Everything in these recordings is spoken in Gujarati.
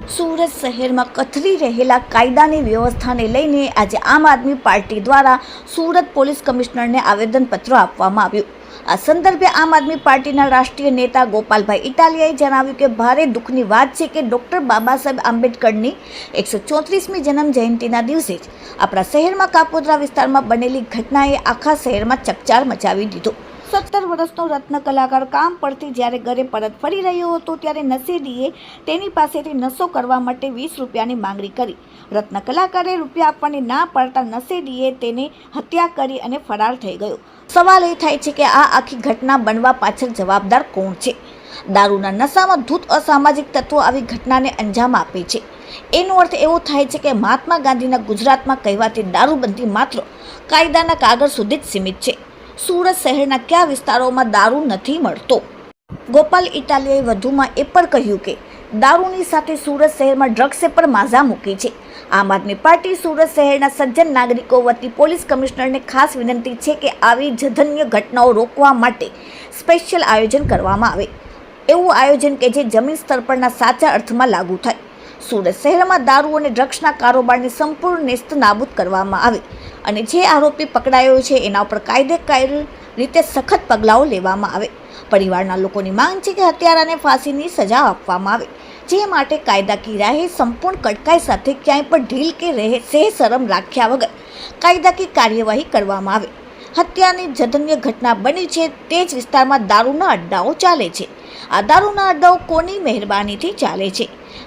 સુરત શહેરમાં કથળી રહેલા કાયદાની વ્યવસ્થાને લઈને આજે આમ આદમી પાર્ટી દ્વારા સુરત પોલીસ કમિશનરને આવેદનપત્ર આપવામાં આવ્યું। આ સંદર્ભે આમ આદમી પાર્ટીના રાષ્ટ્રીય નેતા ગોપાલભાઈ ઇટાલિયાએ જણાવ્યું કે ભારે દુઃખની વાત છે કે ડૉક્ટર બાબા સાહેબ આંબેડકરની 134મી જન્મ જયંતિના દિવસે જ આપણા શહેરમાં કાપોદ્રા વિસ્તારમાં બનેલી ઘટનાએ આખા શહેરમાં ચકચાર મચાવી દીધો। 17 વર્ષનો રત્ન કલાકાર કામ પરથી જ્યારે ઘરે પરત ફરી રહ્યો હતો ત્યારે નશેડીએ તેની પાસેથી નશો કરવા માટે 20 રૂપિયાની માંગણી કરી। રત્ન કલાકારે રૂપિયા આપવાની ના પાડતા નશેડીએ તેને હત્યા કરી અને ફરાર થઈ ગયો। સવાલ એ થાય છે કે આ આખી ઘટના બનવા પાછળ જવાબદાર કોણ છે? દારૂના નશામાં ધૂત અસામાજિક તત્વો આવી ઘટનાને અંજામ આપે છે। એનો અર્થ એવો થાય છે કે મહાત્મા ગાંધીના ગુજરાતમાં કહેવાતી દારૂબંધી માત્ર કાયદાના કાગળ સુધી જ સીમિત છે। સુરત શહેરના કયા વિસ્તારોમાં દારૂ નથી મળતો? ગોપાલ ઇટાલિયાએ વધુમાં એ પણ કહ્યું કે દારૂની સાથે સુરત શહેરમાં ડ્રગ્સે પણ માઝા મૂકી છે। આમ આદમી પાર્ટી સુરત શહેરના સજ્જન નાગરિકો વતી પોલીસ કમિશનરને ખાસ વિનંતી છે કે આવી જઘન્ય ઘટનાઓ રોકવા માટે સ્પેશિયલ આયોજન કરવામાં આવે, એવું આયોજન કે જે જમીન સ્તર પરના સાચા અર્થમાં લાગુ થાય। સુરત શહેરમાં દારૂ અને ડ્રગ્સના કારોબારને સંપૂર્ણ નેસ્ત નાબૂદ કરવામાં આવે અને જે આરોપી પકડાયો છે એના ઉપર કાયદેસર રીતે સખત પગલાઓ લેવામાં આવે। પરિવારના લોકોની માંગ છે કે હત્યારાને ફાંસીની સજા આપવામાં આવે, જે માટે કાયદાકીય રાહે સંપૂર્ણ કડકાઈ સાથે ક્યાંય પણ ઢીલ કે શરમ રાખ્યા વગર કાયદાકીય કાર્યવાહી કરવામાં આવે। હત્યાની જઘન્ય ઘટના બની છે તે જ વિસ્તારમાં દારૂના અડ્ડાઓ ચાલે છે। આ દારૂના અડ્ડાઓ કોની મહેરબાનીથી ચાલે છે?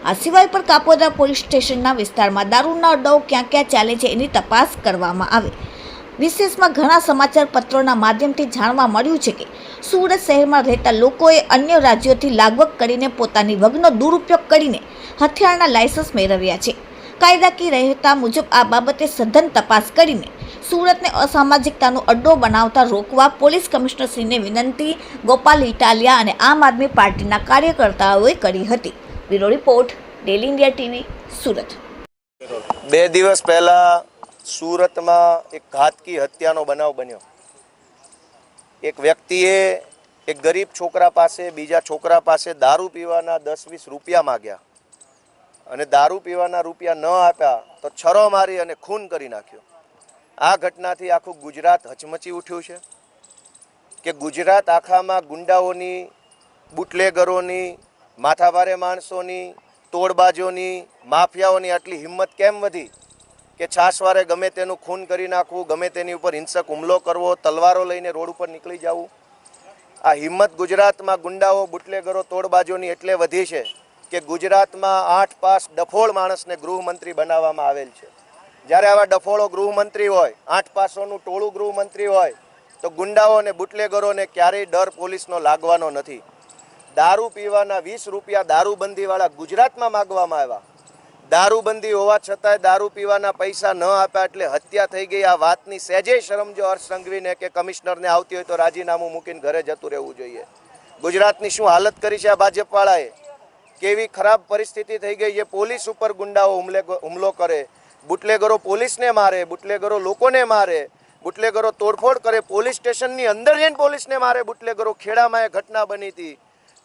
આ સિવાય પણ કાપોદ્રા પોલીસ સ્ટેશનના વિસ્તારમાં દારૂના અડ્ડાઓ ક્યાં ક્યાં ચાલે છે એની તપાસ કરવામાં આવે। વિશેષમાં ઘણા સમાચાર પત્રોના માધ્યમથી જાણવા મળ્યું છે કે સુરત શહેરમાં રહેતા લોકોએ અન્ય રાજ્યોથી લાગવગ કરીને પોતાની વગનો દુરુપયોગ કરીને હથિયારના લાયસન્સ મેળવ્યા છે। કાયદાકીય રહેતા મુજબ આ બાબતે સઘન તપાસ કરીને સુરતને અસામાજિકતાનો અડ્ડો બનાવતા રોકવા પોલીસ કમિશનરશ્રીને વિનંતી ગોપાલ ઇટાલિયા અને આમ આદમી પાર્ટીના કાર્યકર્તાઓએ કરી હતી। Bureau report, daily India TV, Surat. 2 દિવસ પહેલા સુરતમાં એક ઘાતકી હત્યાનો બનાવ બન્યો। એક વ્યક્તિએ એક ગરીબ છોકરા પાસે બીજા છોકરા પાસે દારૂ પીવાના 10-20 રૂપિયા માગ્યા અને દારૂ પીવાના રૂપિયા ન આપ્યા તો છરો મારી અને ખૂન કરી નાખ્યો। આ ઘટનાથી આખું ગુજરાત હચમચી ઉઠ્યું છે કે ગુજરાત આખામાં ગુંડાઓની, બુટલેગરોની, માથાભારે માણસોની, તોડબાજોની, માફિયાઓની આટલી હિંમત કેમ વધી કે છાસવારે ગમે તેનું ખૂન કરી નાખવું, ગમે તેની ઉપર હિંસક હુમલો કરવો, તલવારો લઈને રોડ ઉપર નીકળી જવું। આ હિંમત ગુજરાતમાં ગુંડાઓ, બુટલેગરો, તોડબાજોની એટલે વધી છે કે ગુજરાતમાં 8 પાસ ડફોળ માણસને ગૃહમંત્રી બનાવવામાં આવેલ છે। જ્યારે આવા ડફોળો ગૃહમંત્રી હોય, 8 પાસોનું ટોળું ગૃહમંત્રી હોય તો ગુંડાઓ અને બુટલેગરોને ક્યારેય ડર પોલીસનો લાગવાનો નથી। દારૂ પીવાના 20 રૂપિયા દારૂબંધીવાળા ગુજરાતમાં માગવામાં આવ્યા। દારૂબંધી હોવા છતાંય દારૂ પીવાના પૈસા ન આપ્યા એટલે હત્યા થઈ ગઈ। આ વાતની સહેજે શરમ જો હર્ષ સંઘવીને કે કમિશનરને આવતી હોય તો રાજીનામું મૂકીને ઘરે જતું રહેવું જોઈએ। ગુજરાતની શું હાલત કરી છે આ ભાજપવાળાએ? કેવી ખરાબ પરિસ્થિતિ થઈ ગઈ છે। પોલીસ ઉપર ગુંડાઓ હુમલો કરે, બુટલેગરો પોલીસને મારે, બુટલેગરો લોકોને મારે, બુટલેગરો તોડફોડ કરે, પોલીસ સ્ટેશનની અંદર જઈને પોલીસને મારે। બુટલેગરો ખેડામાં એ ઘટના બની હતી।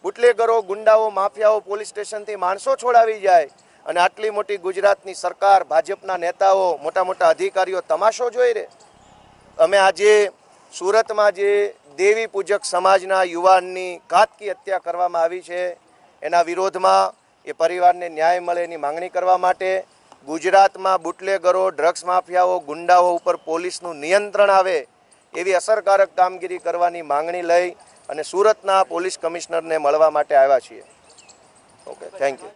બુટલેગરો, ગુંડાઓ, માફિયાઓ પોલીસ સ્ટેશનથી માણસો છોડાવી જાય અને આટલી મોટી ગુજરાતની સરકાર, ભાજપના નેતાઓ, મોટા મોટા અધિકારીઓ તમાશો જોઈ રહે। અમે આજે સુરતમાં જે દેવી પૂજક સમાજના યુવાનની ઘાતકી હત્યા કરવામાં આવી છે એના વિરોધમાં એ પરિવારને ન્યાય મળે એની માંગણી કરવા માટે ગુજરાતમાં બુટલેગરો, ડ્રગ્સ માફિયાઓ, ગુંડાઓ ઉપર પોલીસનું નિયંત્રણ આવે એવી અસરકારક કામગીરી કરવાની માંગણી લઈ અને સુરતના પોલીસ કમિશનરને મળવા માટે આવ્યા છીએ। Okay, thank you.